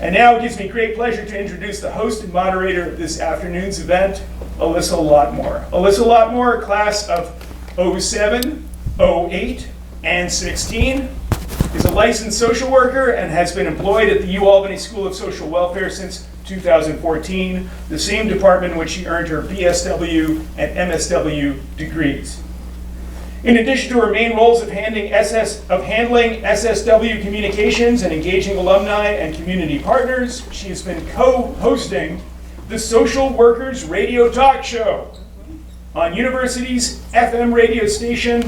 And now it gives me great pleasure to introduce the host and moderator of this afternoon's event, Alyssa Lotmore. Alyssa Lotmore, class of 07, 08, and 16, is a licensed social worker and has been employed at the UAlbany School of Social Welfare since 2014, the same department in which she earned her BSW and MSW degrees. In addition to her main roles of handling SSW communications and engaging alumni and community partners, she has been co-hosting the Social Workers Radio Talk Show on University's FM radio station,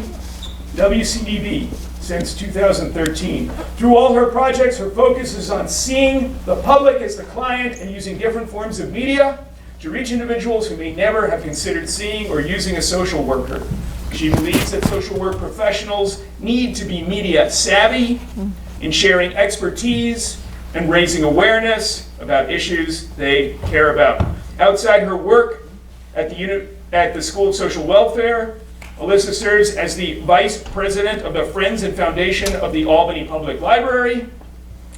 WCDB, since 2013. Through all her projects, her focus is on seeing the public as the client and using different forms of media to reach individuals who may never have considered seeing or using a social worker. She believes that social work professionals need to be media savvy in sharing expertise and raising awareness about issues they care about. Outside her work at the School of Social Welfare, Alyssa serves as the Vice President of the Friends and Foundation of the Albany Public Library,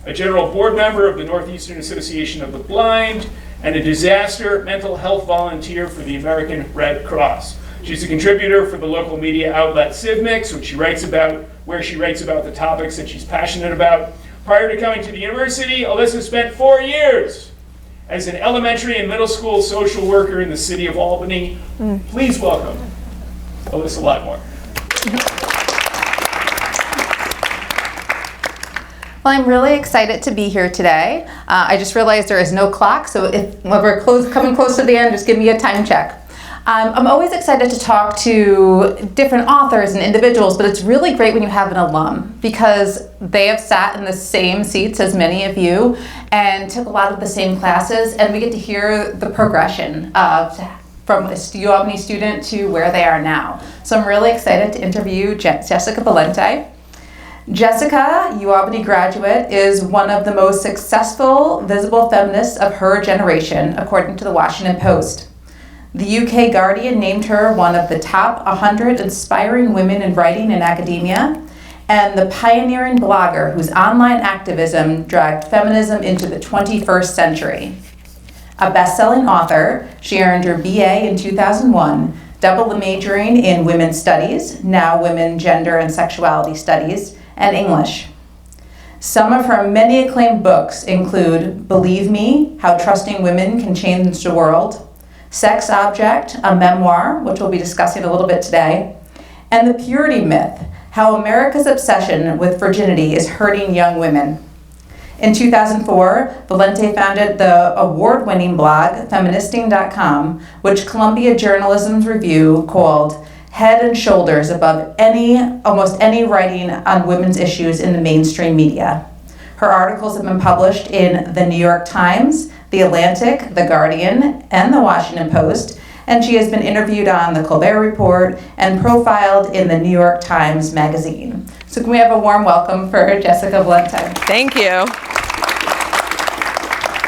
a General Board Member of the Northeastern Association of the Blind, and a disaster mental health volunteer for the American Red Cross. She's a contributor for the local media outlet CivMix, where she writes about the topics that she's passionate about. Prior to coming to the university, Alyssa spent 4 years as an elementary and middle school social worker in the city of Albany. Please welcome Alyssa Lotmore. Well, I'm really excited to be here today. I just realized there is no clock, so when we're coming close to the end, just give me a time check. I'm always excited to talk to different authors and individuals, but it's really great when you have an alum because they have sat in the same seats as many of you and took a lot of the same classes, and we get to hear the progression from a UAlbany student to where they are now. So I'm really excited to interview Jessica Valenti. Jessica, UAlbany graduate, is one of the most successful visible feminists of her generation, according to the Washington Post. The UK Guardian named her one of the top 100 inspiring women in writing and academia, and the pioneering blogger whose online activism dragged feminism into the 21st century. A best-selling author, she earned her BA in 2001, double majoring in women's studies, now women, gender, and sexuality studies, and English. Some of her many acclaimed books include Believe Me, How Trusting Women Can Change the World, Sex Object, a Memoir, which we'll be discussing a little bit today, and The Purity Myth, How America's Obsession with Virginity is Hurting Young Women. In 2004, Valenti founded the award-winning blog feministing.com, which Columbia Journalism's review called Head and Shoulders Above almost any writing on women's issues in the mainstream media. Her articles have been published in the New York Times, The Atlantic, The Guardian, and The Washington Post, and she has been interviewed on The Colbert Report and profiled in the New York Times Magazine. So can we have a warm welcome for Jessica Valenti? Thank you.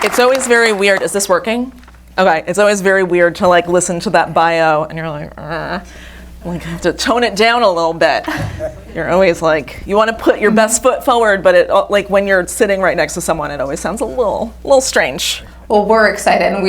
It's always very weird. Is this working? Okay. It's always very weird to listen to that bio and you're like I have to tone it down a little bit. You're always you want to put your best foot forward, but it when you're sitting right next to someone, it always sounds a little strange. Well, we're excited, and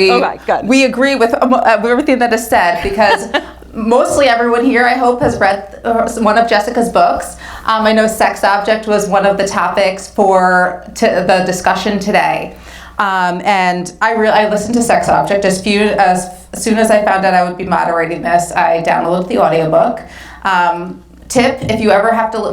we agree with everything that is said because mostly everyone here, I hope, has read one of Jessica's books. I know Sex Object was one of the topics for the discussion today. And I listened to Sex Object as soon as I found out I would be moderating this. I downloaded the audiobook. Tip, if you ever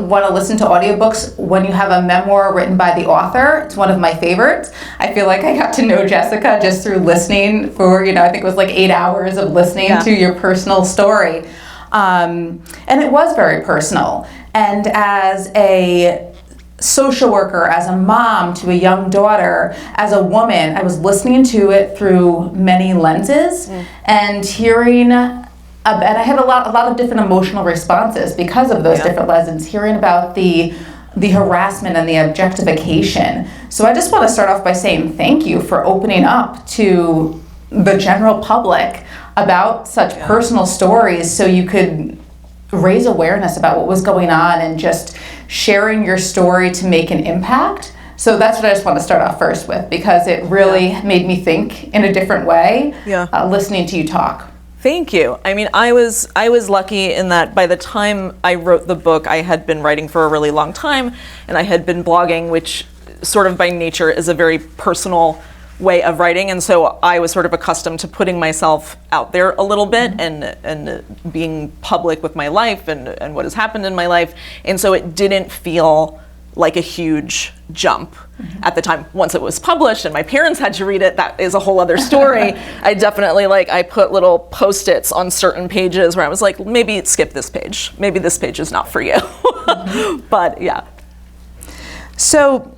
want to listen to audiobooks when you have a memoir written by the author, it's one of my favorites. I feel like I got to know Jessica just through listening for, I think it was 8 hours of listening to your personal story. And it was very personal. And as a social worker, as a mom to a young daughter, as a woman, I was listening to it through many lenses and hearing, and I had a lot of different emotional responses because of those different lenses, hearing about the harassment and the objectification. So I just want to start off by saying thank you for opening up to the general public about such personal stories so you could raise awareness about what was going on and just sharing your story to make an impact So that's what I just want to start off first with, because it really made me think in a different way, listening to you talk. Thank you. I mean, I was lucky in that by the time I wrote the book, I had been writing for a really long time, and I had been blogging, which sort of by nature is a very personal way of writing, and so I was sort of accustomed to putting myself out there a little bit and being public with my life and what has happened in my life, and so it didn't feel like a huge jump at the time. Once it was published and my parents had to read it, that is a whole other story. I definitely, I put little Post-its on certain pages where I was like, maybe skip this page. Maybe this page is not for you. But yeah. So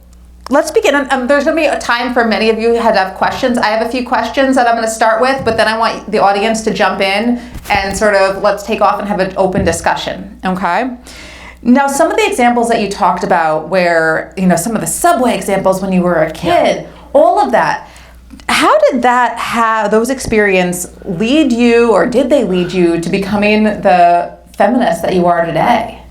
let's begin. There's going to be a time for many of you who have questions. I have a few questions that I'm going to start with, but then I want the audience to jump in and sort of let's take off and have an open discussion, okay? Now, some of the examples that you talked about where, some of the subway examples when you were a kid, all of that, how did those experiences lead you, or did they lead you to becoming the feminist that you are today?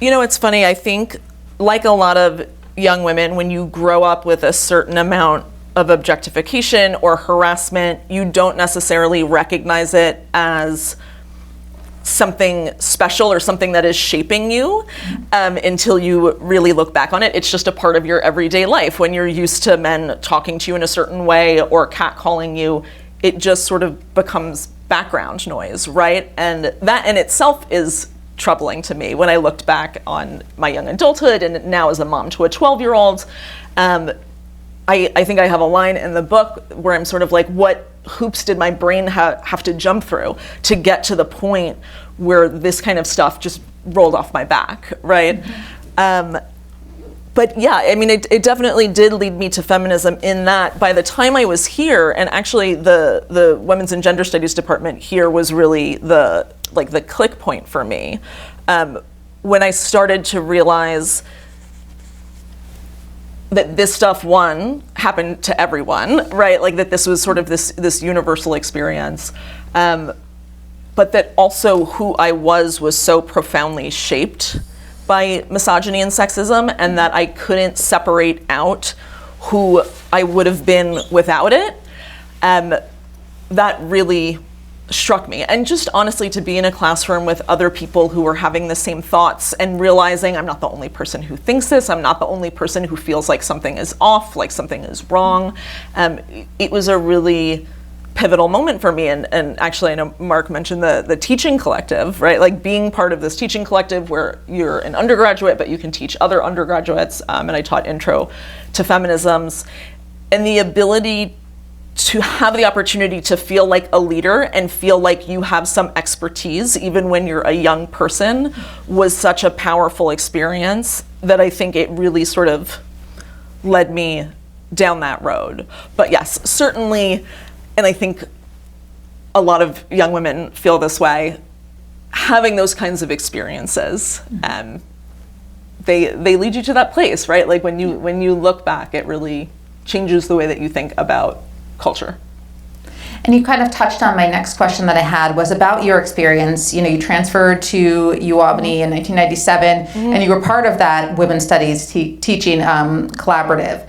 It's funny. I think, like a lot of young women, when you grow up with a certain amount of objectification or harassment, you don't necessarily recognize it as something special or something that is shaping you until you really look back on it. It's just a part of your everyday life. When you're used to men talking to you in a certain way or catcalling you, it just sort of becomes background noise, right? And that in itself is troubling to me when I looked back on my young adulthood and now as a mom to a 12-year-old. I think I have a line in the book where I'm sort of like, what hoops did my brain have to jump through to get to the point where this kind of stuff just rolled off my back, right? But yeah, I mean, it definitely did lead me to feminism in that by the time I was here, and actually the Women's and Gender Studies department here was really the click point for me, when I started to realize that this stuff, happened to everyone, right? Like that this was sort of this universal experience. But that also who I was so profoundly shaped by misogyny and sexism, and that I couldn't separate out who I would have been without it. That really struck me. And just honestly, to be in a classroom with other people who were having the same thoughts and realizing I'm not the only person who thinks this, I'm not the only person who feels like something is off, like something is wrong. It was a really pivotal moment for me. And actually, I know Mark mentioned the teaching collective, right? Like being part of this teaching collective where you're an undergraduate, but you can teach other undergraduates. And I taught intro to feminisms, and the ability to have the opportunity to feel like a leader and feel like you have some expertise, even when you're a young person, was such a powerful experience that I think it really sort of led me down that road. But yes, certainly, and I think a lot of young women feel this way, having those kinds of experiences, they lead you to that place, right? Like when you look back, it really changes the way that you think about culture. And you kind of touched on my next question that I had was about your experience. You transferred to UAlbany in 1997, and you were part of that women's studies teaching collaborative.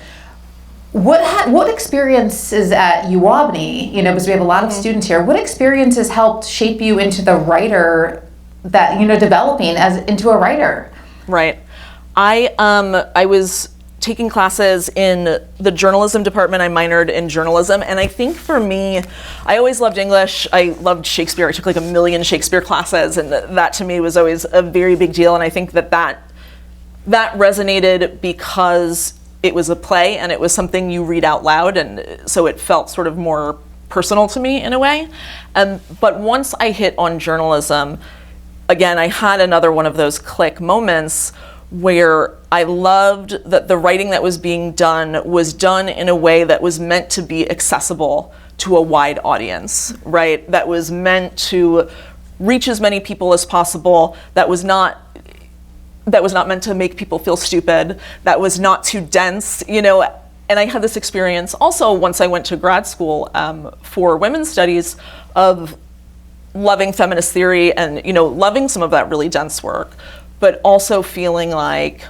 What experiences at UAlbany, because we have a lot of students here, what experiences helped shape you into the writer that, developing into a writer? Right. I was taking classes in the journalism department. I minored in journalism, and I think for me, I always loved English. I loved Shakespeare. I took like 1 million Shakespeare classes, and that to me was always a very big deal. And I think that resonated because it was a play and it was something you read out loud, and so it felt sort of more personal to me in a way. But once I hit on journalism, again, I had another one of those click moments where I loved that the writing that was being done was done in a way that was meant to be accessible to a wide audience, right? That was meant to reach as many people as possible, that was not meant to make people feel stupid, that was not too dense, And I had this experience also once I went to grad school for women's studies of loving feminist theory and, loving some of that really dense work, but also feeling like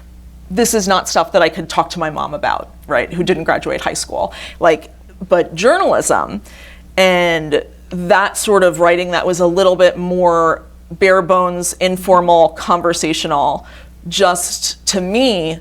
this is not stuff that I could talk to my mom about, right, who didn't graduate high school. Like, but journalism and that sort of writing that was a little bit more bare bones, informal, conversational, just to me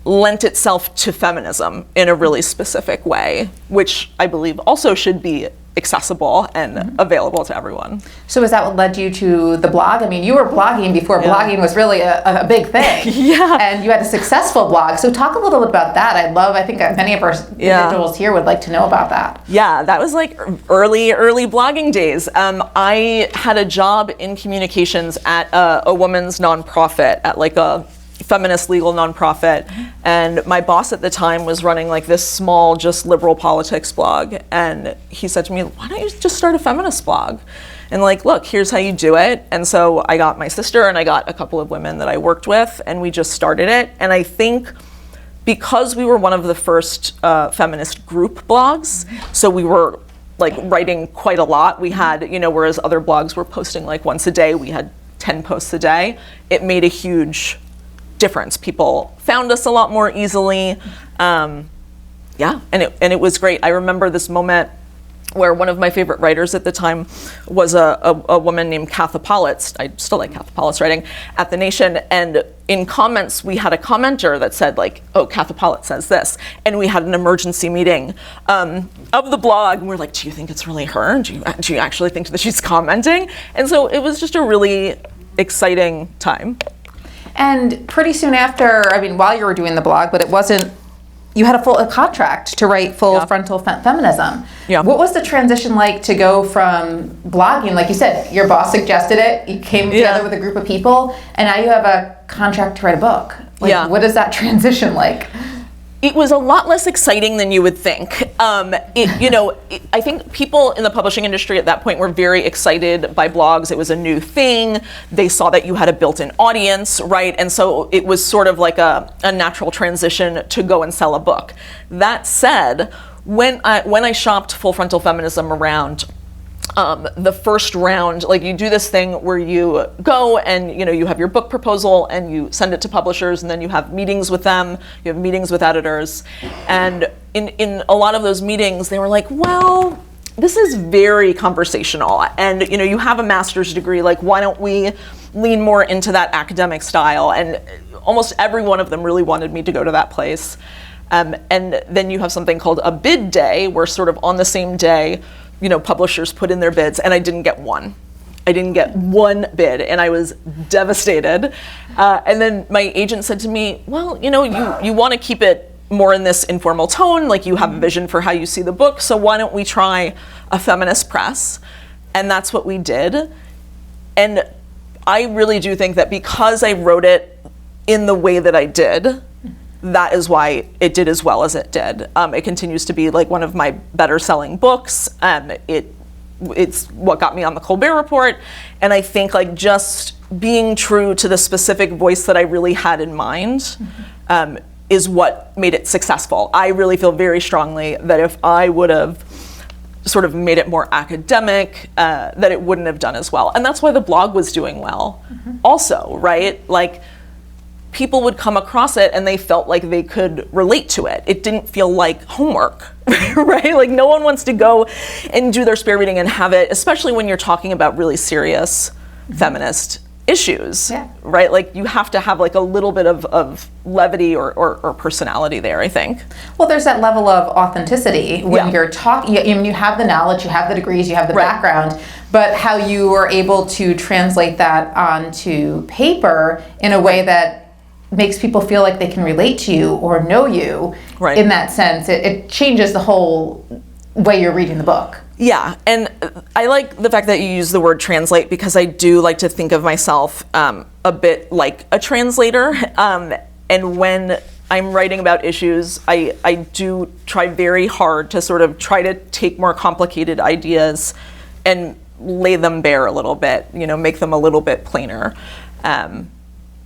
lent itself to feminism in a really specific way, which I believe also should be accessible and available to everyone. So is that what led you to the blog? I mean, you were blogging before blogging was really a big thing. Yeah. And you had a successful blog. So talk a little bit about that. I think many of our individuals here would like to know about that. Yeah, that was like early blogging days. I had a job in communications at a women's nonprofit, at like a feminist legal nonprofit, and my boss at the time was running like this small, just liberal politics blog, and he said to me, why don't you just start a feminist blog? And like, look, here's how you do it. And so I got my sister and I got a couple of women that I worked with, and we just started it. And I think because we were one of the first feminist group blogs, so we were like writing quite a lot. We had, whereas other blogs were posting like once a day, we had 10 posts a day. It made a huge difference. People found us a lot more easily. And it was great. I remember this moment where one of my favorite writers at the time was a woman named Katha Politz. I still like Katha Politz writing at The Nation. And in comments, we had a commenter that said like, oh, Katha Politz says this. And we had an emergency meeting of the blog. And we're like, do you think it's really her? Do you actually think that she's commenting? And so it was just a really exciting time. And pretty soon after, while you were doing the blog, but it wasn't, you had a contract to write full frontal feminism. Yeah. What was the transition like to go from blogging, like you said, your boss suggested it, you came together with a group of people, and now you have a contract to write a book. What is that transition like? It was a lot less exciting than you would think. I think people in the publishing industry at that point were very excited by blogs. It was a new thing. They saw that you had a built-in audience, right? And so it was sort of like a natural transition to go and sell a book. That said, when I shopped Full Frontal Feminism around, the first round, like you do this thing where you go and you have your book proposal and you send it to publishers, and then you have meetings with them, you have meetings with editors, and in a lot of those meetings they were like, well, this is very conversational, and you have a master's degree, like why don't we lean more into that academic style? And almost every one of them really wanted me to go to that place. And then you have something called a bid day, where sort of on the same day publishers put in their bids, and I didn't get one. I didn't get one bid, and I was devastated. And then my agent said to me, well, you want to keep it more in this informal tone, like you have a vision for how you see the book, so why don't we try a feminist press? And that's what we did. And I really do think that because I wrote it in the way that I did, that is why it did as well as it did. It continues to be like one of my better selling books. It's what got me on the Colbert Report. And I think like just being true to the specific voice that I really had in mind is what made it successful. I really feel very strongly that if I would have sort of made it more academic, that it wouldn't have done as well. And that's why the blog was doing well also, right? Like, people would come across it and they felt like they could relate to it. It didn't feel like homework, right? Like no one wants to go and do their spare reading and have it, especially when you're talking about really serious feminist issues, right? Like you have to have like a little bit of levity or personality there, I think. Well, there's that level of authenticity when you're talking. You have the knowledge, you have the degrees, you have the background, but how you are able to translate that onto paper in a way that makes people feel like they can relate to you or know you. Right. In that sense, it changes the whole way you're reading the book. Yeah, and I like the fact that you use the word translate, because I do like to think of myself a bit like a translator. And when I'm writing about issues, I do try very hard to sort of try to take more complicated ideas and lay them bare a little bit, make them a little bit plainer.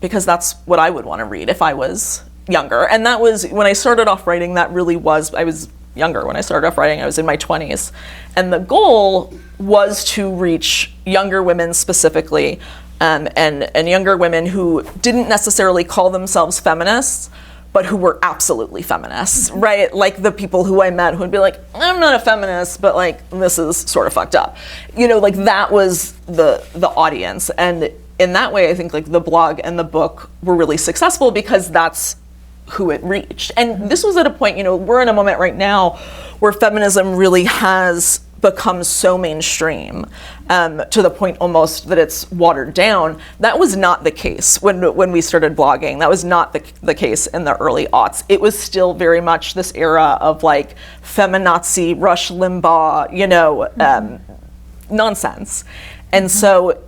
Because that's what I would want to read if I was younger. And that was, when I started off writing, I was younger when I started off writing, I was in my 20s. And the goal was to reach younger women specifically and younger women who didn't necessarily call themselves feminists, but who were absolutely feminists, right? Like the people who I met who would be like, I'm not a feminist, but like, this is sort of fucked up. Like that was the audience. And in that way, I think like the blog and the book were really successful because that's who it reached. And this was at a point, we're in a moment right now where feminism really has become so mainstream to the point almost that it's watered down. That was not the case when we started blogging. That was not the case in the early aughts. It was still very much this era of like feminazi, Rush Limbaugh, nonsense. And so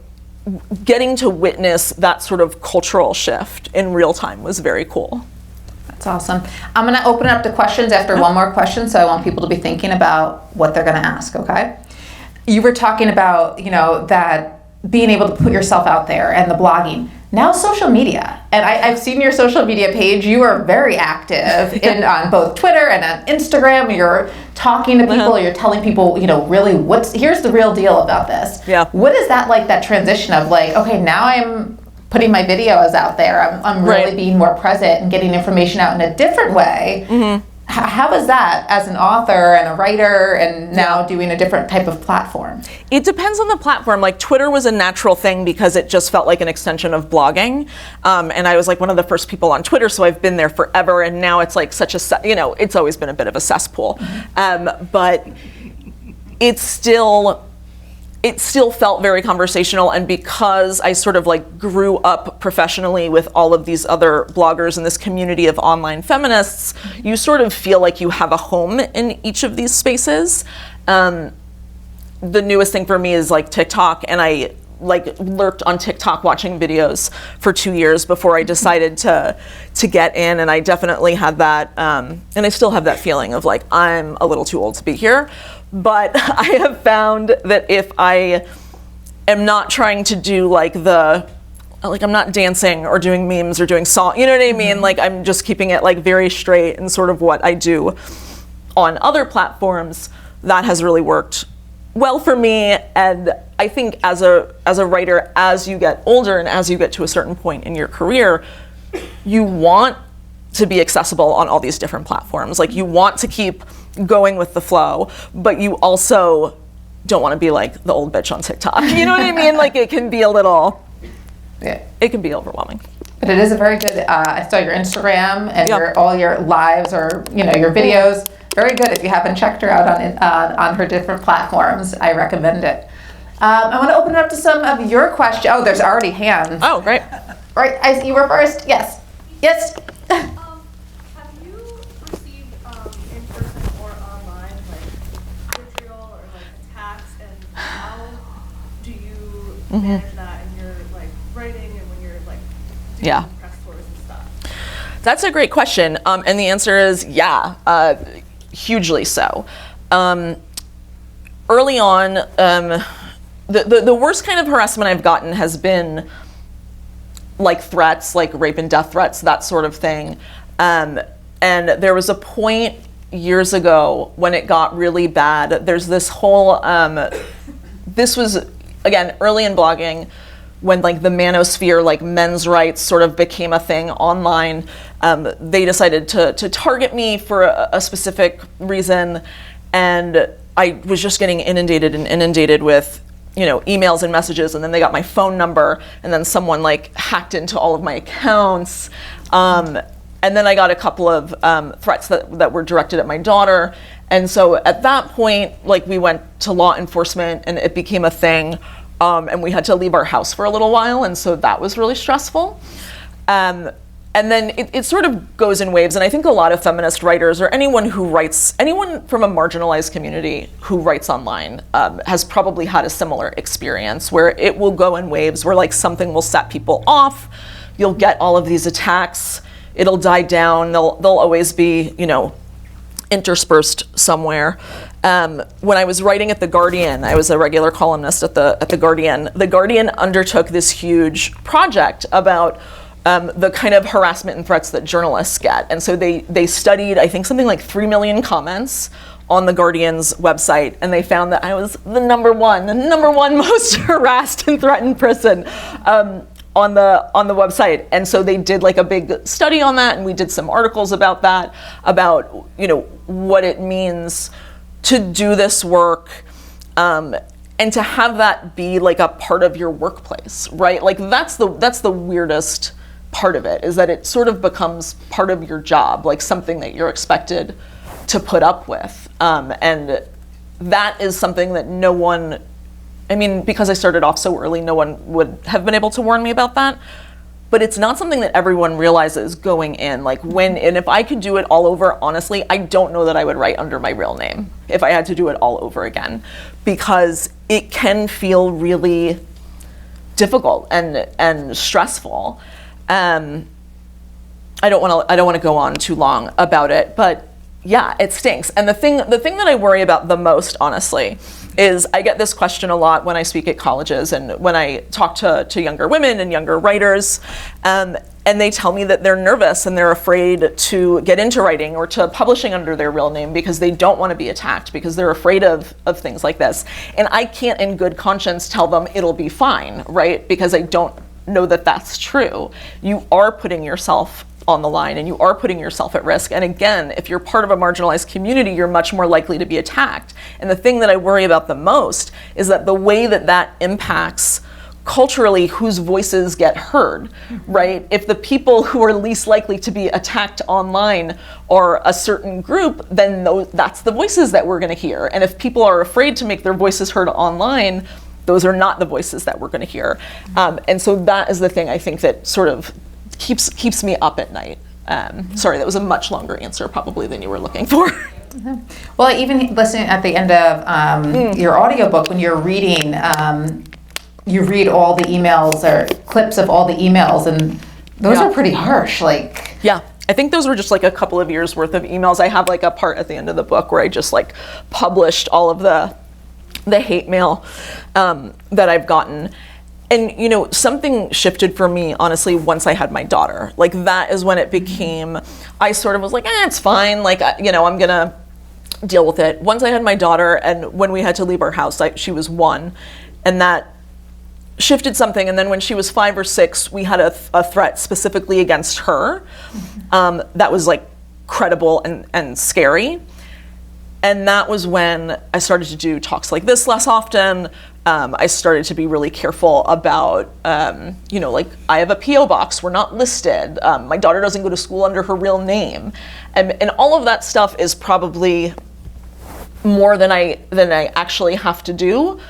getting to witness that sort of cultural shift in real time was very cool. That's awesome. I'm going to open it up to questions after one more question, so I want people to be thinking about what they're going to ask, okay? You were talking about, that being able to put yourself out there and the blogging. Now social media, and I've seen your social media page. You are very active on both Twitter and on Instagram. You're talking to people, you're telling people, really here's the real deal about this. Yeah. What is that like, that transition of like, okay, now I'm putting my videos out there. I'm really being more present and getting information out in a different way. Mm-hmm. How is that as an author and a writer and now doing a different type of platform? It depends on the platform. Like Twitter was a natural thing because it just felt like an extension of blogging. And I was like one of the first people on Twitter, so I've been there forever. And now it's like such a, it's always been a bit of a cesspool. Mm-hmm. But it still felt very conversational, and because I sort of like grew up professionally with all of these other bloggers in this community of online feminists, you sort of feel like you have a home in each of these spaces. The newest thing for me is like TikTok, and I like lurked on TikTok watching videos for 2 years before I decided to get in, and I definitely had that, and I still have that feeling of like, I'm a little too old to be here. But I have found that if I am not trying to do I'm not dancing or doing memes or doing song, you know what I mean? Mm-hmm. Like I'm just keeping it like very straight and sort of what I do on other platforms, that has really worked well for me. And I think as a writer, as you get older and as you get to a certain point in your career, you want to be accessible on all these different platforms. Like you want to keep going with the flow, but you also don't want to be like the old bitch on TikTok. You know what I mean? Like it can be it can be overwhelming. But it is a very good, I saw your Instagram and all your lives or, your videos. Very good. If you haven't checked her out on her different platforms, I recommend it. I want to open it up to some of your questions. Oh, there's already hands. Oh, great. Right, you were first. Yes. Yes. Have you received in person or online vitriol or attacks, and how do you manage that in your writing and when you're doing press tours and stuff? That's a great question, and the answer is hugely so. Early on, the worst kind of harassment I've gotten has been like threats, like rape and death threats, that sort of thing. And there was a point years ago when it got really bad. There's this whole, this was, again, early in blogging, when the manosphere, men's rights sort of became a thing online. They decided to target me for a specific reason. And I was just getting inundated with emails and messages, and then they got my phone number, and then someone hacked into all of my accounts. And then I got a couple of threats that were directed at my daughter. And so at that point, we went to law enforcement, and it became a thing. And we had to leave our house for a little while, and so that was really stressful. And then it sort of goes in waves, and I think a lot of feminist writers, or anyone from a marginalized community who writes online, has probably had a similar experience where it will go in waves where something will set people off. You'll get all of these attacks. It'll die down. They'll always be, interspersed somewhere. When I was writing at The Guardian, I was a regular columnist at the Guardian. The Guardian undertook this huge project about the kind of harassment and threats that journalists get. And so they studied, I think, something like 3 million comments on the Guardian's website, and they found that I was the number one most harassed and threatened person on the website. And so they did like a big study on that, and we did some articles about that, about, you know, what it means to do this work, and to have that be like a part of your workplace, right? Like that's the weirdest part of it, is that it sort of becomes part of your job, like something that you're expected to put up with. And that is something that no one, I mean, because I started off so early, no one would have been able to warn me about that. But it's not something that everyone realizes going in. Like and if I could do it all over, honestly, I don't know that I would write under my real name if I had to do it all over again, because it can feel really difficult and stressful. I don't want to go on too long about it, but yeah, it stinks. And the thing that I worry about the most, honestly, is I get this question a lot when I speak at colleges and when I talk to younger women and younger writers, and they tell me that they're nervous and they're afraid to get into writing or to publishing under their real name because they don't want to be attacked, because they're afraid of things like this. And I can't in good conscience tell them it'll be fine, right? Because I don't know that that's true. You are putting yourself on the line and you are putting yourself at risk. And again, if you're part of a marginalized community, you're much more likely to be attacked. And the thing that I worry about the most is that the way that impacts culturally whose voices get heard, right? If the people who are least likely to be attacked online are a certain group, then that's the voices that we're going to hear. And if people are afraid to make their voices heard online, those are not the voices that we're going to hear. And so that is the thing I think that sort of keeps me up at night. Sorry, that was a much longer answer probably than you were looking for. Well, even listening at the end of your audiobook, when you're reading, you read all the emails or clips of all the emails, and those are pretty harsh. Like, yeah, I think those were just like a couple of years worth of emails. I have like a part at the end of the book where I just like published all of the hate mail that I've gotten. And, you know, something shifted for me, honestly, once I had my daughter. Like, that is when it became, I sort of was like, it's fine. Like, you know, I'm going to deal with it. Once I had my daughter, and when we had to leave our house, she was 1, and that shifted something. And then when she was 5 or 6, we had a threat specifically against her that was, like, credible and scary. And that was when I started to do talks like this less often. I started to be really careful about, you know, like, I have a P.O. box, we're not listed. My daughter doesn't go to school under her real name. And all of that stuff is probably more than I actually have to do,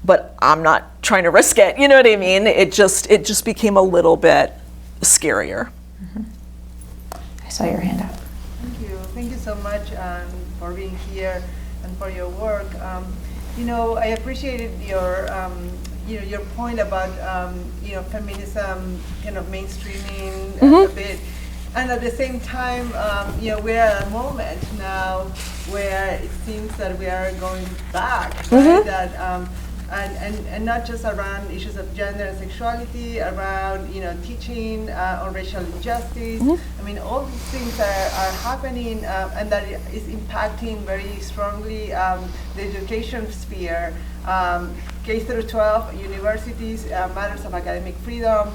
but I'm not trying to risk it. You know what I mean? It just became a little bit scarier. I saw your hand up. Thank you so much for being here and for your work. You know, I appreciated your, you know, your point about, you know, feminism kind of mainstreaming a bit, and at the same time, you know, we're at a moment now where it seems that we are going back, right? That, and not just around issues of gender and sexuality, around, you know, teaching on racial injustice. I mean, all these things are happening, and that is impacting very strongly the education sphere, K through 12, universities, matters of academic freedom,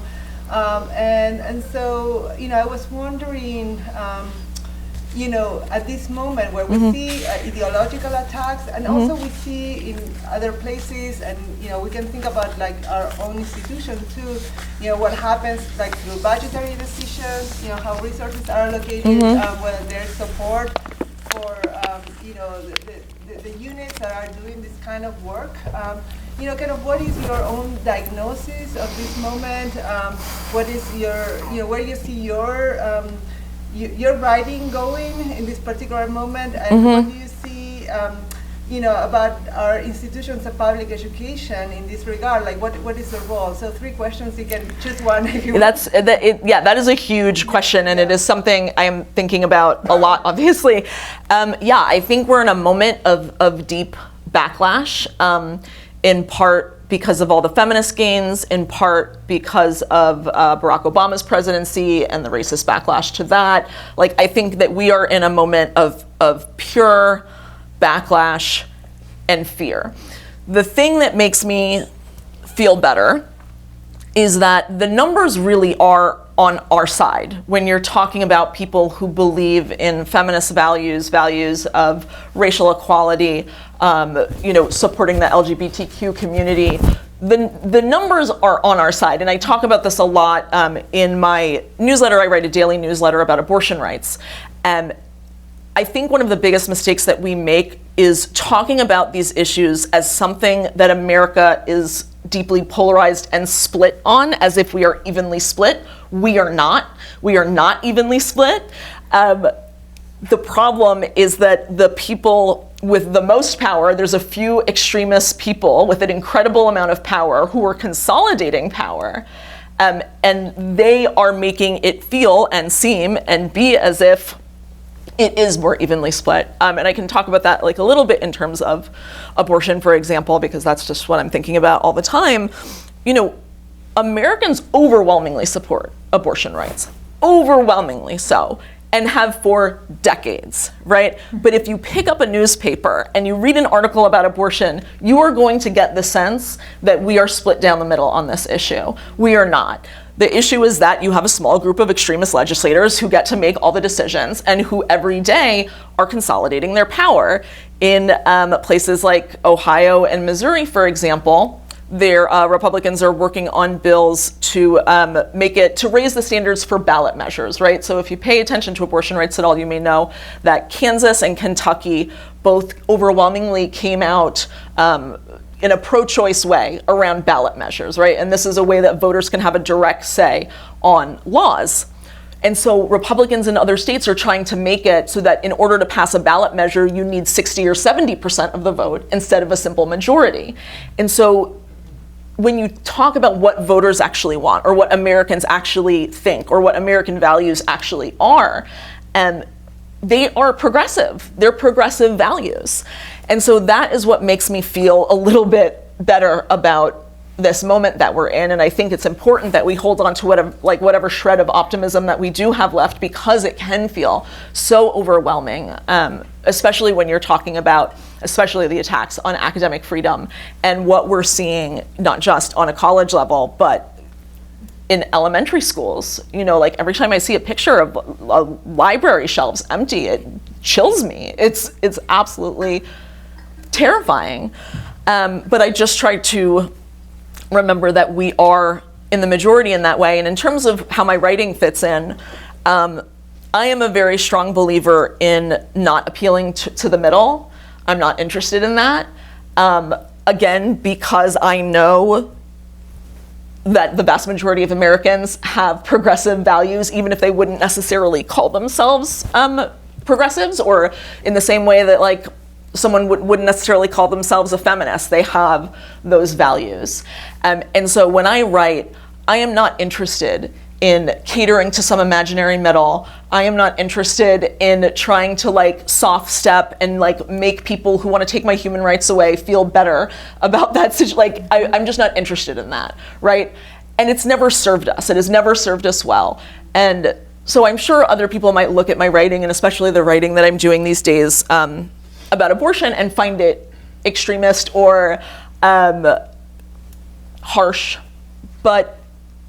and so, you know, I was wondering, you know, at this moment where we see ideological attacks, and also we see in other places, and, you know, we can think about like our own institution too, you know, what happens like through budgetary decisions, you know, how resources are allocated, whether there's support for, you know, the units that are doing this kind of work. You know, kind of what is your own diagnosis of this moment? What is your, you know, where you see your writing going in this particular moment, and what do you see, you know, about our institutions of public education in this regard? Like, what is the role? So 3 questions. You can choose one if you want. That is a huge question, and it is something I am thinking about a lot, obviously. Yeah, I think we're in a moment of deep backlash, in part because of all the feminist gains, in part because of Barack Obama's presidency and the racist backlash to that. Like, I think that we are in a moment of pure backlash, and fear. The thing that makes me feel better is that the numbers really are on our side when you're talking about people who believe in feminist values, values of racial equality, supporting the LGBTQ community. The numbers are on our side, and I talk about this a lot in my newsletter. I write a daily newsletter about abortion rights. And I think one of the biggest mistakes that we make is talking about these issues as something that America is deeply polarized and split on, as if we are evenly split. We are not. We are not evenly split. The problem is that the people with the most power, there's a few extremist people with an incredible amount of power who are consolidating power, and they are making it feel and seem and be as if it is more evenly split. And I can talk about that like a little bit in terms of abortion, for example, because that's just what I'm thinking about all the time. Americans overwhelmingly support abortion rights, overwhelmingly so, and have for decades, right? But if you pick up a newspaper and you read an article about abortion, you are going to get the sense that we are split down the middle on this issue. We are not. The issue is that you have a small group of extremist legislators who get to make all the decisions and who every day are consolidating their power. In places like Ohio and Missouri, for example, their Republicans are working on bills to raise the standards for ballot measures, right? So if you pay attention to abortion rights at all, you may know that Kansas and Kentucky both overwhelmingly came out in a pro-choice way around ballot measures, right? And this is a way that voters can have a direct say on laws. And so Republicans in other states are trying to make it so that in order to pass a ballot measure, you need 60 or 70% of the vote instead of a simple majority. And so when you talk about what voters actually want, or what Americans actually think, or what American values actually are, they are progressive. They're progressive values. And so that is what makes me feel a little bit better about this moment that we're in. And I think it's important that we hold on to whatever shred of optimism that we do have left, because it can feel so overwhelming, especially when you're talking about, especially the attacks on academic freedom and what we're seeing, not just on a college level, but in elementary schools. Every time I see a picture of library shelves empty, it chills me. It's absolutely terrifying. But I just try to remember that we are in the majority in that way. And in terms of how my writing fits in, I am a very strong believer in not appealing to the middle. I'm not interested in that. Again, because I know that the vast majority of Americans have progressive values, even if they wouldn't necessarily call themselves progressives, or in the same way that someone wouldn't necessarily call themselves a feminist. They have those values. And so when I write, I am not interested in catering to some imaginary middle. I am not interested in trying to soft step and make people who want to take my human rights away feel better about that situation. I'm just not interested in that, right? And it's never served us. It has never served us well. And so I'm sure other people might look at my writing, and especially the writing that I'm doing these days about abortion, and find it extremist or harsh. But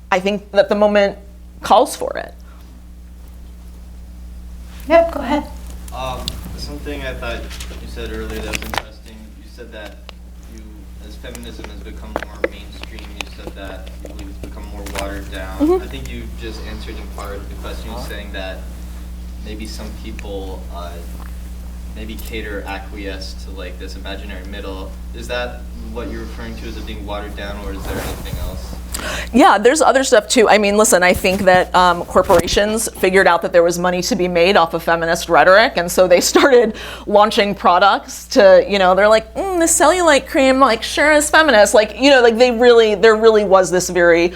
I think that the moment calls for it. Yep, go ahead. Something I thought you said earlier that was interesting. You said that as feminism has become more mainstream, you said that you believe it's become more watered down. Mm-hmm. I think you just answered in part the question, saying that maybe some people maybe acquiesce to this imaginary middle. Is that what you're referring to as it being watered down, or is there anything else? Yeah, there's other stuff too. I mean, listen, I think that corporations figured out that there was money to be made off of feminist rhetoric, and so they started launching products to, they're like, the cellulite cream, sure is feminist. There really was this very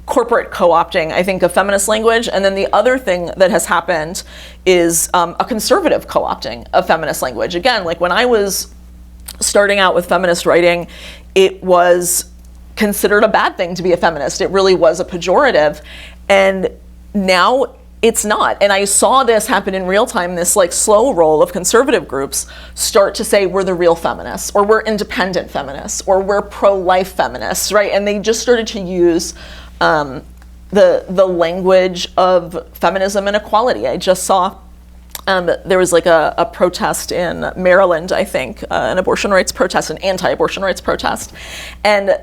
corporate co-opting, I think, of feminist language. And then the other thing that has happened is a conservative co-opting of feminist language. Again, when I was starting out with feminist writing, it was considered a bad thing to be a feminist. It really was a pejorative. And now it's not. And I saw this happen in real time, this like slow roll of conservative groups start to say we're the real feminists, or we're independent feminists, or we're pro-life feminists, right? And they just started to use the language of feminism and equality. I just saw there was like a protest in Maryland, I think, an abortion rights protest, an anti-abortion rights protest. And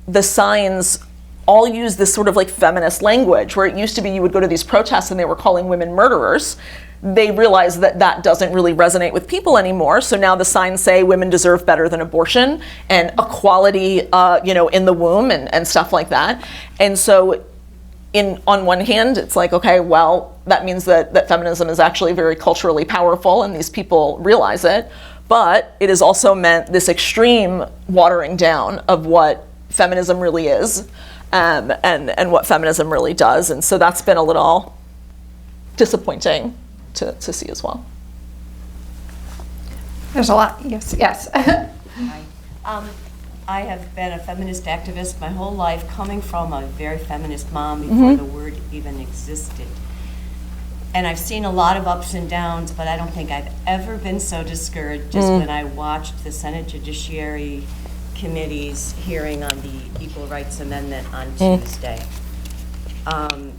the signs all use this sort of like feminist language, where it used to be you would go to these protests and they were calling women murderers. They realized that that doesn't really resonate with people anymore. So now the signs say women deserve better than abortion and equality, in the womb and stuff like that. And so on one hand, it's like, okay, well, that means that feminism is actually very culturally powerful and these people realize it. But it has also meant this extreme watering down of what feminism really is. And what feminism really does. And so that's been a little disappointing to see as well. There's a lot, yes. Hi. I have been a feminist activist my whole life, coming from a very feminist mom before the word even existed. And I've seen a lot of ups and downs, but I don't think I've ever been so discouraged as when I watched the Senate Judiciary Committee's hearing on the Equal Rights Amendment on Tuesday.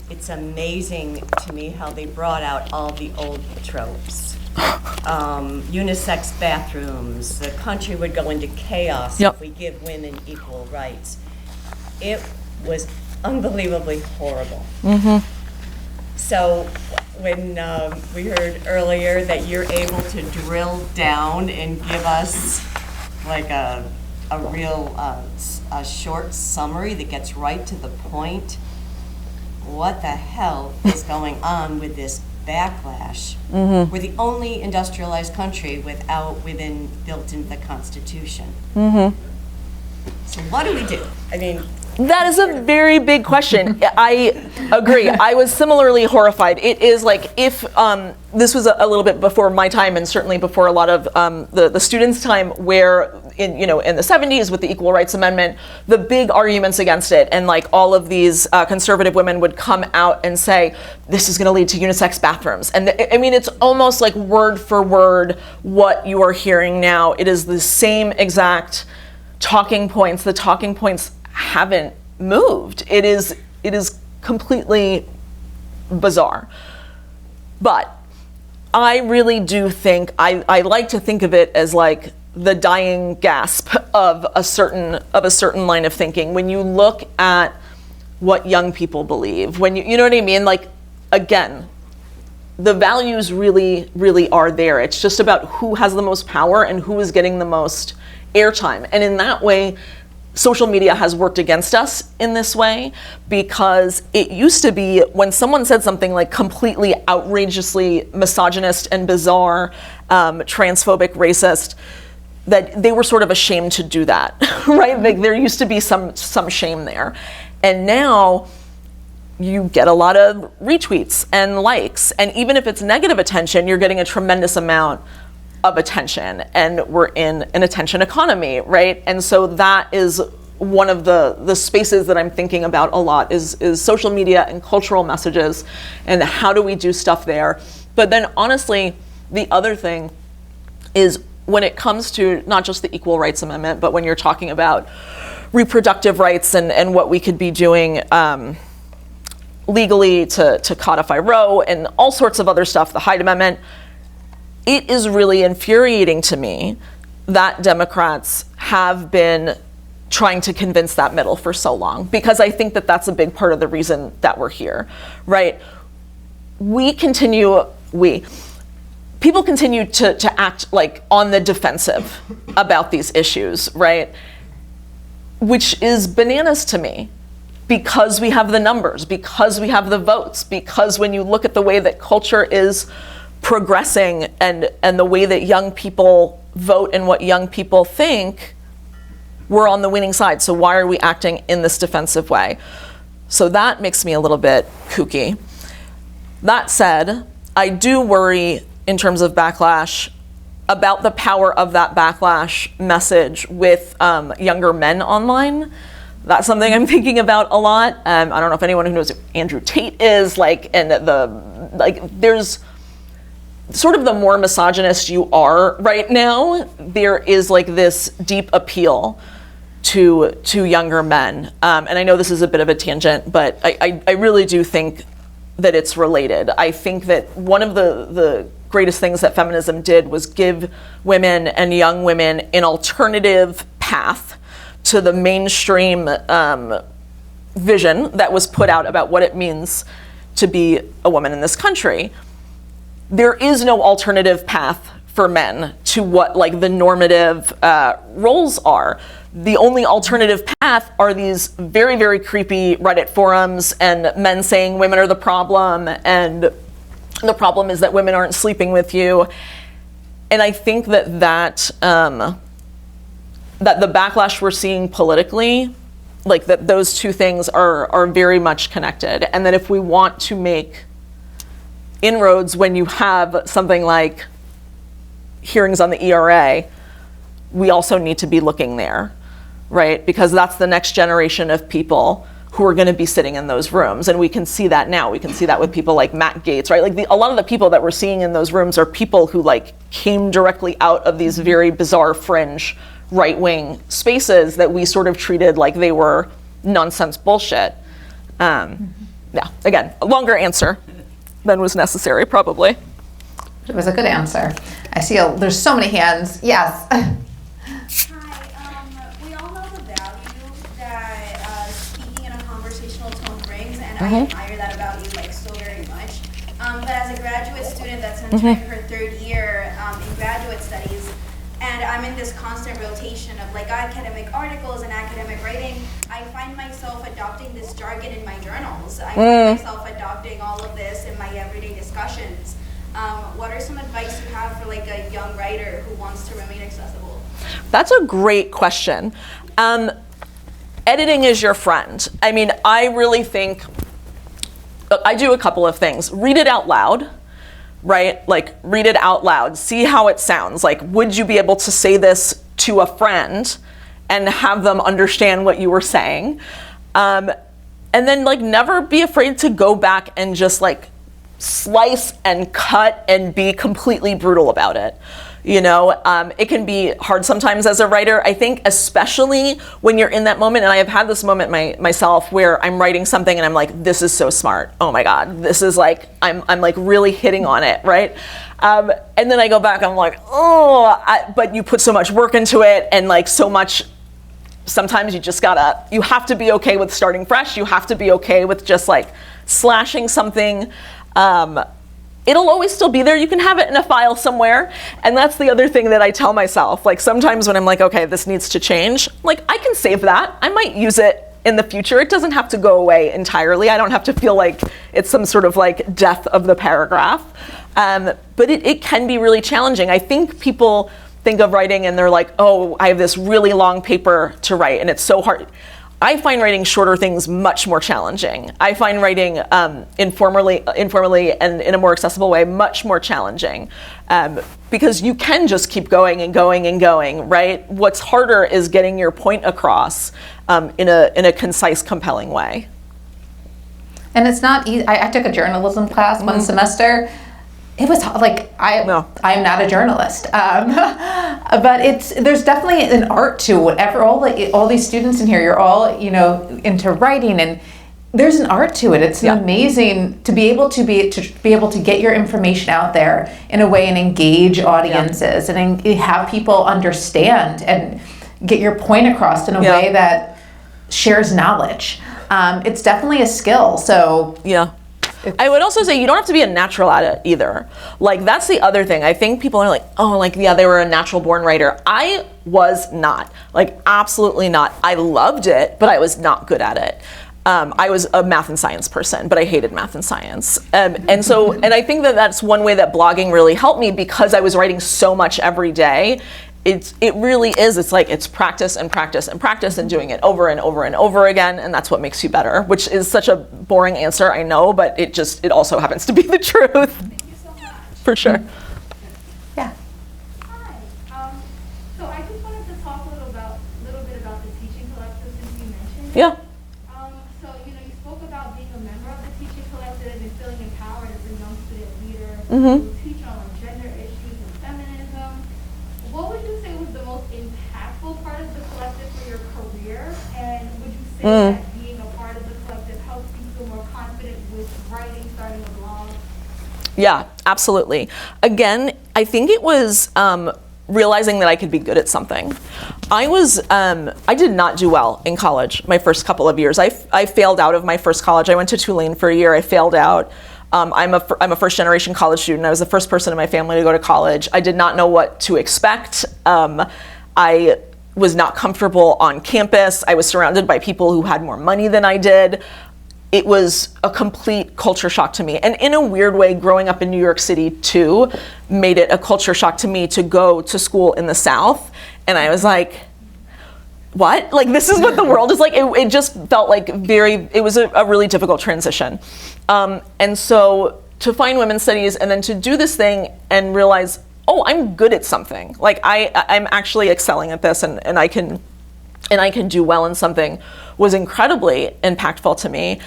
It's amazing to me how they brought out all the old tropes. Unisex bathrooms, the country would go into chaos if we give women equal rights. It was unbelievably horrible. So when we heard earlier that you're able to drill down and give us like a real a short summary that gets right to the point, what the hell is going on with this backlash? We're the only industrialized country without women built into the Constitution. So what do we do? I mean, that is a very big question. I agree. I was similarly horrified. It is like if this was a little bit before my time, and certainly before a lot of the students' time, where in the 70s with the Equal Rights Amendment, the big arguments against it, and like all of these conservative women would come out and say, this is going to lead to unisex bathrooms. And I mean, it's almost like word for word what you are hearing now. It is the same exact talking points. The talking points haven't moved. It is completely bizarre. But I really do think, I like to think of it as like the dying gasp of a certain line of thinking. When you look at what young people believe, when you know what I mean? Like, again, the values really, really are there. It's just about who has the most power and who is getting the most airtime. And in that way, social media has worked against us in this way, because it used to be when someone said something like completely outrageously misogynist and bizarre, transphobic, racist, that they were sort of ashamed to do that, right? Like there used to be some shame there. And now you get a lot of retweets and likes, and even if it's negative attention, you're getting a tremendous amount of attention, and we're in an attention economy, right? And so that is one of the spaces that I'm thinking about a lot is social media and cultural messages, and how do we do stuff there. But then honestly, the other thing is when it comes to not just the Equal Rights Amendment, but when you're talking about reproductive rights and what we could be doing legally to codify Roe and all sorts of other stuff, the Hyde Amendment, it is really infuriating to me that Democrats have been trying to convince that middle for so long, because I think that that's a big part of the reason that we're here, right? People continue to act like on the defensive about these issues, right? Which is bananas to me, because we have the numbers, because we have the votes, because when you look at the way that culture is progressing and the way that young people vote and what young people think, we're on the winning side. So why are we acting in this defensive way? So that makes me a little bit kooky. That said, I do worry in terms of backlash about the power of that backlash message with younger men online. That's something I'm thinking about a lot. I don't know if anyone who knows who Andrew Tate is, like, and the like, there's sort of the more misogynist you are right now, there is like this deep appeal to younger men. And I know this is a bit of a tangent, but I really do think that it's related. I think that one of the greatest things that feminism did was give women and young women an alternative path to the mainstream vision that was put out about what it means to be a woman in this country. There is no alternative path for men to what like the normative roles are. The only alternative path are these very, very creepy Reddit forums and men saying women are the problem and the problem is that women aren't sleeping with you. And I think that that the backlash we're seeing politically, like that those two things are very much connected. And that if we want to make inroads when you have something like hearings on the ERA, we also need to be looking there, right? Because that's the next generation of people who are going to be sitting in those rooms. And we can see that now. We can see that with people like Matt Gaetz, right? Like a lot of the people that we're seeing in those rooms are people who like came directly out of these very bizarre fringe right-wing spaces that we sort of treated like they were nonsense bullshit. Yeah, again, a longer answer than was necessary, probably. It was a good answer. I see there's so many hands. Yes. Hi, we all know the value that speaking in a conversational tone brings, and I admire that about you like so very much. But as a graduate student that's entering her third year in graduate studies, and I'm in this constant rotation of like academic articles and academic writing, I find myself adopting this jargon in my journals. I find myself adopting all of this in my everyday discussions. What are some advice you have for like a young writer who wants to remain accessible? That's a great question. Editing is your friend. I mean, I really think, I do a couple of things. Read it out loud, right? Like read it out loud, see how it sounds. Like, would you be able to say this to a friend and have them understand what you were saying? And then like never be afraid to go back and just like slice and cut and be completely brutal about it. You know, it can be hard sometimes as a writer. I think especially when you're in that moment, and I have had this moment myself where I'm writing something and I'm like, this is so smart. Oh my God, this is like, I'm like really hitting on it, right? And then I go back, I'm like, but you put so much work into it and like so much, sometimes you have to be okay with starting fresh. You have to be okay with just like slashing something. It'll always still be there. You can have it in a file somewhere. And that's the other thing that I tell myself. Like sometimes when I'm like, okay, this needs to change, like I can save that. I might use it in the future. It doesn't have to go away entirely. I don't have to feel like it's some sort of like death of the paragraph. But it can be really challenging. I think people think of writing and they're like, oh, I have this really long paper to write and it's so hard. I find writing shorter things much more challenging. I find writing informally and in a more accessible way much more challenging because you can just keep going and going and going, right? What's harder is getting your point across in a concise, compelling way. And it's not easy. I took a journalism class one semester. It was like, I'm not a journalist, but there's definitely an art to whatever, all these students in here, you're all, into writing, and there's an art to it. It's amazing to be able to get your information out there in a way and engage audiences and have people understand and get your point across in a way that shares knowledge. It's definitely a skill, so. Yeah. I would also say you don't have to be a natural at it either. Like that's the other thing. I think people are like, oh, like, yeah, they were a natural born writer. I was not, like absolutely not. I loved it, but I was not good at it. I was a math and science person, but I hated math and science. And I think that that's one way that blogging really helped me because I was writing so much every day. It really is. It's like it's practice and practice and practice and doing it over and over and over again, and that's what makes you better. Which is such a boring answer, I know, but it also happens to be the truth. Thank you so much. For sure. Yeah. Hi. So I just wanted to talk a little bit about the teaching collective since you mentioned it. Yeah. So you spoke about being a member of the teaching collective and feeling empowered as a young student you teach on gender issues and feminism. What would you say was the most impactful part of the collective for your career? And would you say that being a part of the collective helps you feel more confident with writing, starting a blog? Yeah, absolutely. Again, I think it was realizing that I could be good at something. I did not do well in college my first couple of years. I failed out of my first college. I went to Tulane for a year. I failed out. I'm a first generation college student. I was the first person in my family to go to college. I did not know what to expect. I was not comfortable on campus. I was surrounded by people who had more money than I did. It was a complete culture shock to me. And in a weird way, growing up in New York City too, made it a culture shock to me to go to school in the South. And I was like, what? Like, this is what the world is like? It just felt like it was a really difficult transition. And so to find women's studies and then to do this thing and realize, oh, I'm good at something. Like I'm actually excelling at this and I can do well in something was incredibly impactful to me.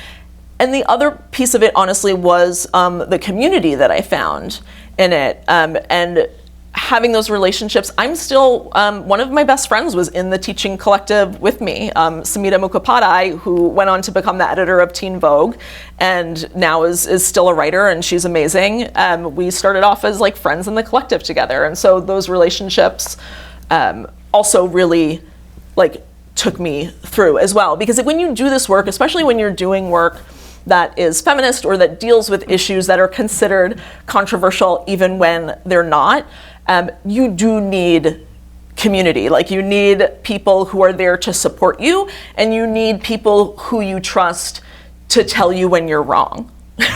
And the other piece of it, honestly, was the community that I found in it. And having those relationships, I'm still, one of my best friends was in the teaching collective with me, Samita Mukhopadhyay, who went on to become the editor of Teen Vogue and now is still a writer, and she's amazing. We started off as like friends in the collective together. And so those relationships also really like took me through as well. Because when you do this work, especially when you're doing work that is feminist or that deals with issues that are considered controversial even when they're not, you do need community. Like, you need people who are there to support you, and you need people who you trust to tell you when you're wrong.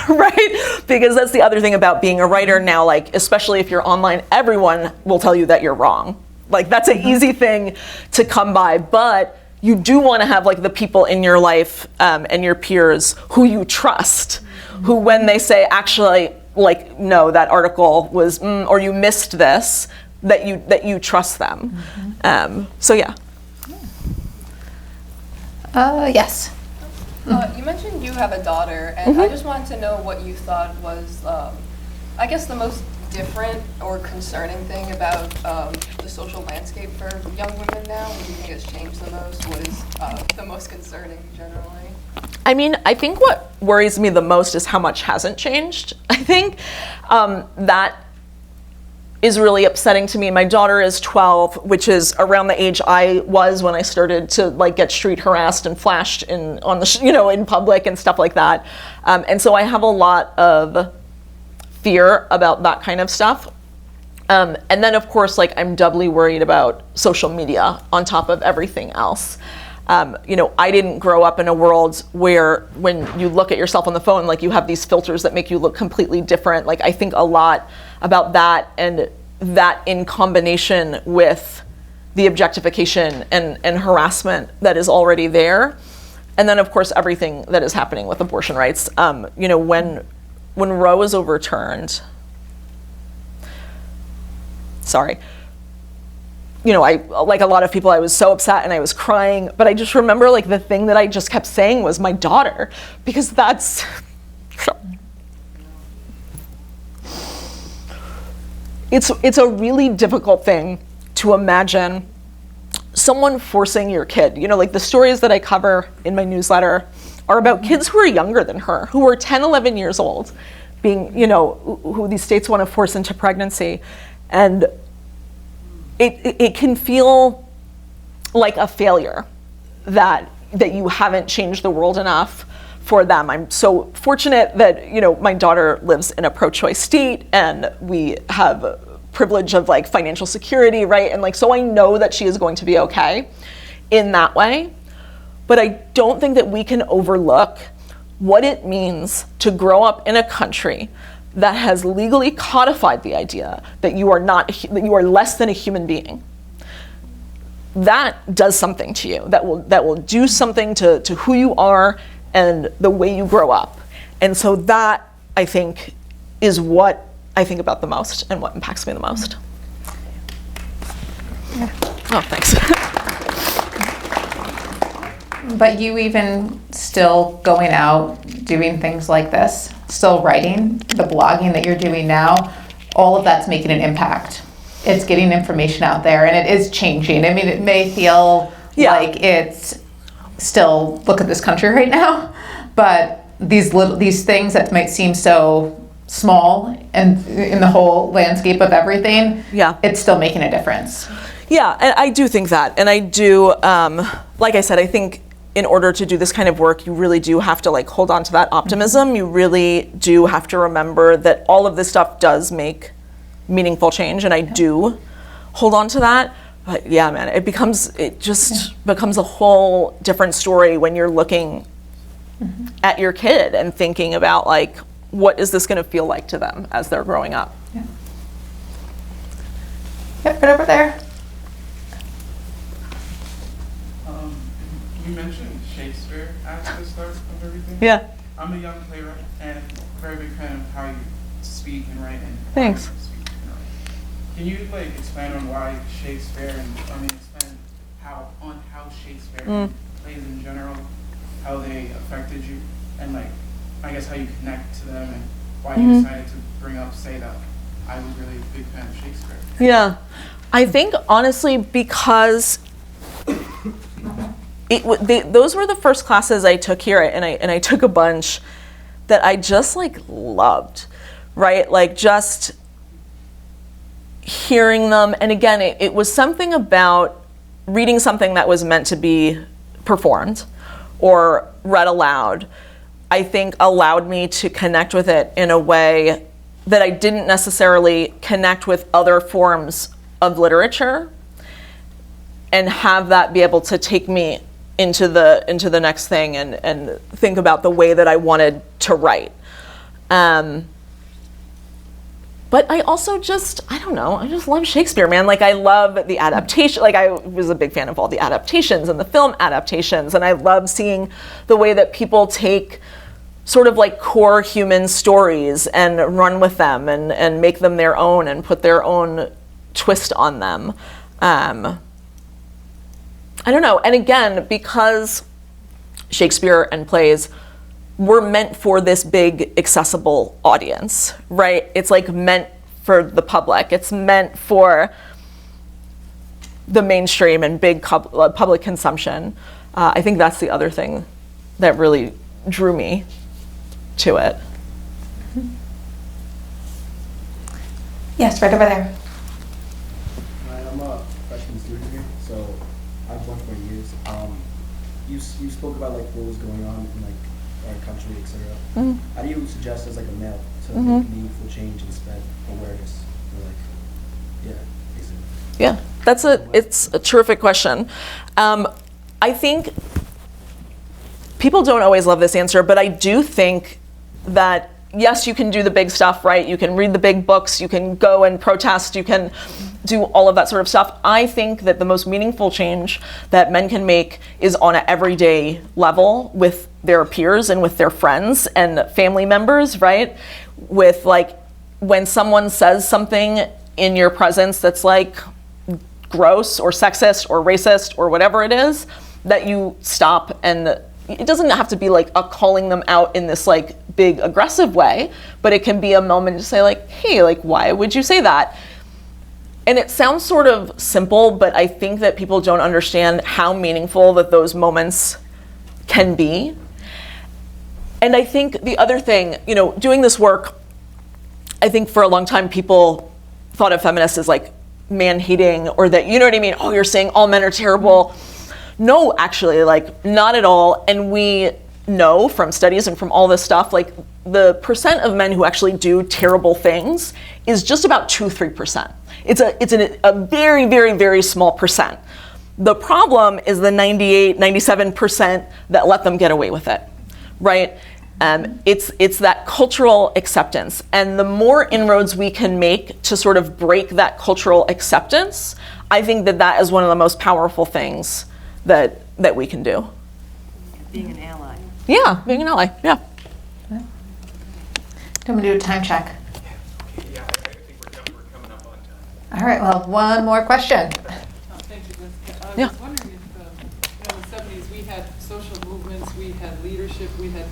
Right? Because that's the other thing about being a writer now, like, especially if you're online, everyone will tell you that you're wrong. Like, that's an easy thing to come by, but you do want to have like the people in your life and your peers who you trust, who when they say, actually, like, no, that article was, or you missed this, that you trust them. So yeah. Yes. You mentioned you have a daughter, and I just wanted to know what you thought was, I guess, the most different or concerning thing about the social landscape for young women now. What do you think has changed the most? What is the most concerning generally? I mean, I think what worries me the most is how much hasn't changed. I think that is really upsetting to me. My daughter is 12, which is around the age I was when I started to like get street harassed and flashed in public and stuff like that. And so I have a lot of fear about that kind of stuff. And then of course, like, I'm doubly worried about social media on top of everything else. I didn't grow up in a world where when you look at yourself on the phone, like, you have these filters that make you look completely different. Like, I think a lot about that, and that in combination with the objectification and harassment that is already there. And then of course, everything that is happening with abortion rights. When Roe was overturned, I, like a lot of people, I was so upset and I was crying, but I just remember, like, the thing that I just kept saying was my daughter, because that's, it's a really difficult thing to imagine someone forcing your kid. Like, the stories that I cover in my newsletter are about kids who are younger than her, who are 10, 11 years old, being, who these states want to force into pregnancy. And it can feel like a failure that you haven't changed the world enough for them. I'm so fortunate that, my daughter lives in a pro-choice state, and we have privilege of like financial security, right? And like, so I know that she is going to be okay in that way. But I don't think that we can overlook what it means to grow up in a country that has legally codified the idea that you are less than a human being. That does something to you. That will do something to who you are and the way you grow up. And so that, I think, is what I think about the most and what impacts me the most. Yeah. Oh, thanks. But you even still going out, doing things like this still writing, the blogging that you're doing now, all of that's making an impact. It's getting information out there, and it is changing. I mean, it may feel like it's still, look at this country right now, but these things that might seem so small and in the whole landscape of everything, it's still making a difference. Yeah, and I do think that. And I do, like I said, I think in order to do this kind of work, you really do have to like hold on to that optimism. You really do have to remember that all of this stuff does make meaningful change, and I do hold on to that. But yeah, man, it just becomes a whole different story when you're looking at your kid and thinking about like, what is this going to feel like to them as they're growing up? Yeah. Yep, right over there. You mentioned Shakespeare at the start of everything. Yeah. I'm a young playwright and a very big fan of how you speak and write. And Thanks. how you speak and write. Can you like expand on why Shakespeare and expand on how Shakespeare and plays in general, how they affected you, and like I guess how you connect to them and why you decided to bring up, say that I was really a big fan of Shakespeare. Yeah, I think honestly because those were the first classes I took here, and I took a bunch that I just like loved, right? Like just hearing them, and again, it was something about reading something that was meant to be performed or read aloud, I think allowed me to connect with it in a way that I didn't necessarily connect with other forms of literature, and have that be able to take me into the next thing and think about the way that I wanted to write. But I also I don't know, I just love Shakespeare, man. Like I love the adaptation, like I was a big fan of all the adaptations and the film adaptations, and I love seeing the way that people take sort of like core human stories and run with them and make them their own and put their own twist on them. I don't know, and again, because Shakespeare and plays were meant for this big accessible audience, right? It's like meant for the public. It's meant for the mainstream and big public consumption. I think that's the other thing that really drew me to it. Yes, right over there. Hi, I'm a freshman student here, so I've 1 4 years. You spoke about like what was going on in like our country, etc. How do you suggest as like a male to make meaningful change and spread awareness? Or like, basically. Yeah, it's a terrific question. I think people don't always love this answer, but I do think that yes, you can do the big stuff, right? You can read the big books, you can go and protest, you can do all of that sort of stuff. I think that the most meaningful change that men can make is on an everyday level with their peers and with their friends and family members, right? With like, when someone says something in your presence that's like gross or sexist or racist or whatever it is, that you stop, and it doesn't have to be like a calling them out in this like big aggressive way, but it can be a moment to say like, hey, like why would you say that? And it sounds sort of simple, but I think that people don't understand how meaningful that those moments can be. And I think the other thing, doing this work, I think for a long time people thought of feminists as like man-hating, or that, you know what I mean? Oh, you're saying all men are terrible. No, actually, like not at all. And we know from studies and from all this stuff, like the percent of men who actually do terrible things is just about 2-3%. It's a very, very, very small percent. The problem is the 98, 97% that let them get away with it, right? It's that cultural acceptance. And the more inroads we can make to sort of break that cultural acceptance, I think that is one of the most powerful things that we can do. Being an ally. Yeah, being an ally, yeah. I'm gonna do a time check. Yeah, I think we're coming up on time. All right, well, one more question. Thank you, Jessica. I Yeah. was wondering if, in the 70s, we had social movements, we had leadership, we had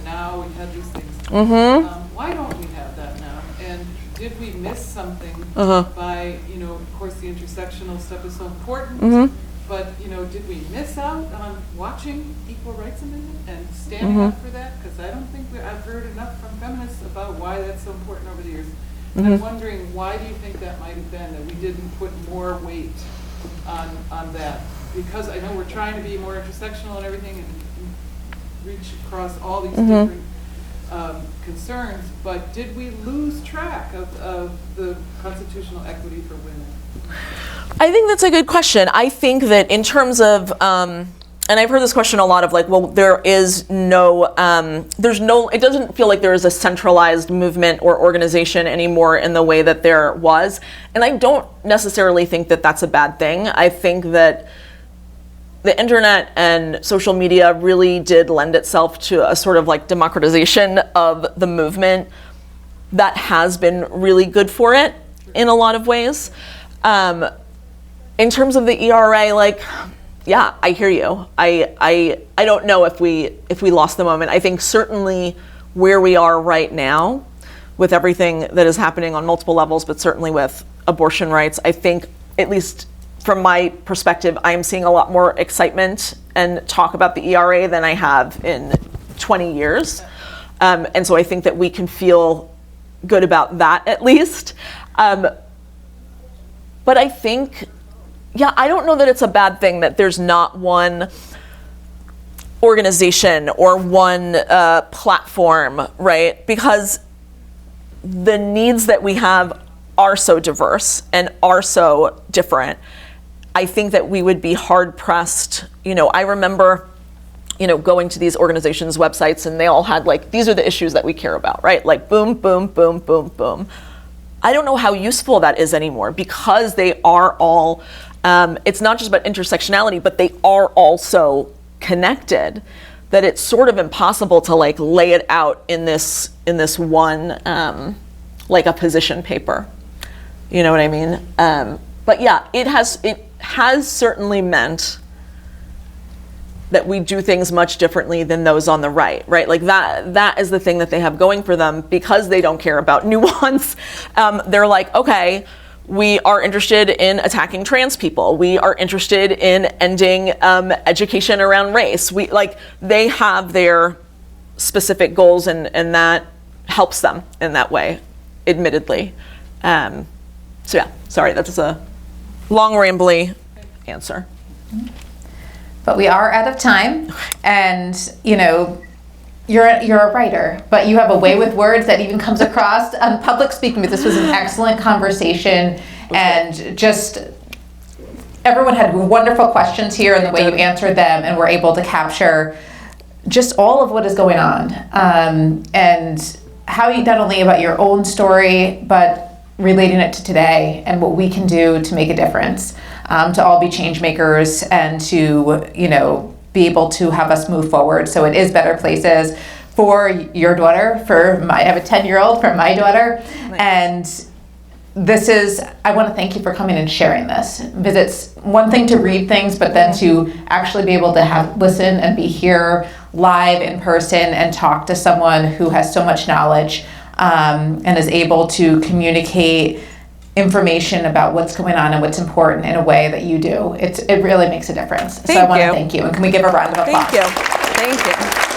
these things. Why don't we have that now? And did we miss something by, of course, the intersectional stuff is so important, but, did we miss out on watching Equal Rights Amendment and standing up for that? Because I don't think I've heard enough from feminists about why that's so important over the years. I'm wondering, why do you think that might have been, that we didn't put more weight on that? Because I know we're trying to be more intersectional and everything and reach across all these different concerns, but did we lose track of the constitutional equity for women? I think that's a good question. I think that in terms of, and I've heard this question a lot of like, well, there is no, it doesn't feel like there is a centralized movement or organization anymore in the way that there was. And I don't necessarily think that that's a bad thing. I think that the internet and social media really did lend itself to a sort of like democratization of the movement that has been really good for it in a lot of ways. In terms of the ERA, like, yeah, I hear you. I don't know if we lost the moment. I think certainly where we are right now with everything that is happening on multiple levels, but certainly with abortion rights, I think, at least from my perspective, I am seeing a lot more excitement and talk about the ERA than I have in 20 years. And so I think that we can feel good about that at least. But I think, yeah, I don't know that it's a bad thing that there's not one organization or one platform, right? Because the needs that we have are so diverse and are so different. I think that we would be hard pressed. I remember, going to these organizations' websites and they all had like, these are the issues that we care about, right? Like boom, boom, boom, boom, boom. I don't know how useful that is anymore because they are all, it's not just about intersectionality, but they are also connected, that it's sort of impossible to like lay it out in this one, like a position paper. You know what I mean? But yeah, it has certainly meant that we do things much differently than those on the right? Like that is the thing that they have going for them because they don't care about nuance. They're like, okay, we are interested in attacking trans people. We are interested in ending education around race. They have their specific goals and that helps them in that way, admittedly. So yeah, sorry, that's a long rambly answer. But we are out of time, and you're a writer, but you have a way with words that even comes across on public speaking. But this was an excellent conversation, and just everyone had wonderful questions here, and the way you answered them, and were able to capture just all of what is going on, and how you, not only about your own story, but relating it to today and what we can do to make a difference, to all be change makers and to, be able to have us move forward. So it is better places for your daughter, I have a 10-year-old, for my daughter. Nice. And I want to thank you for coming and sharing this, because it's one thing to read things, but then to actually be able to listen and be here live in person and talk to someone who has so much knowledge and is able to communicate information about what's going on and what's important in a way that you do. It really makes a difference. So I want to thank you. And can we give a round of applause? Thank you.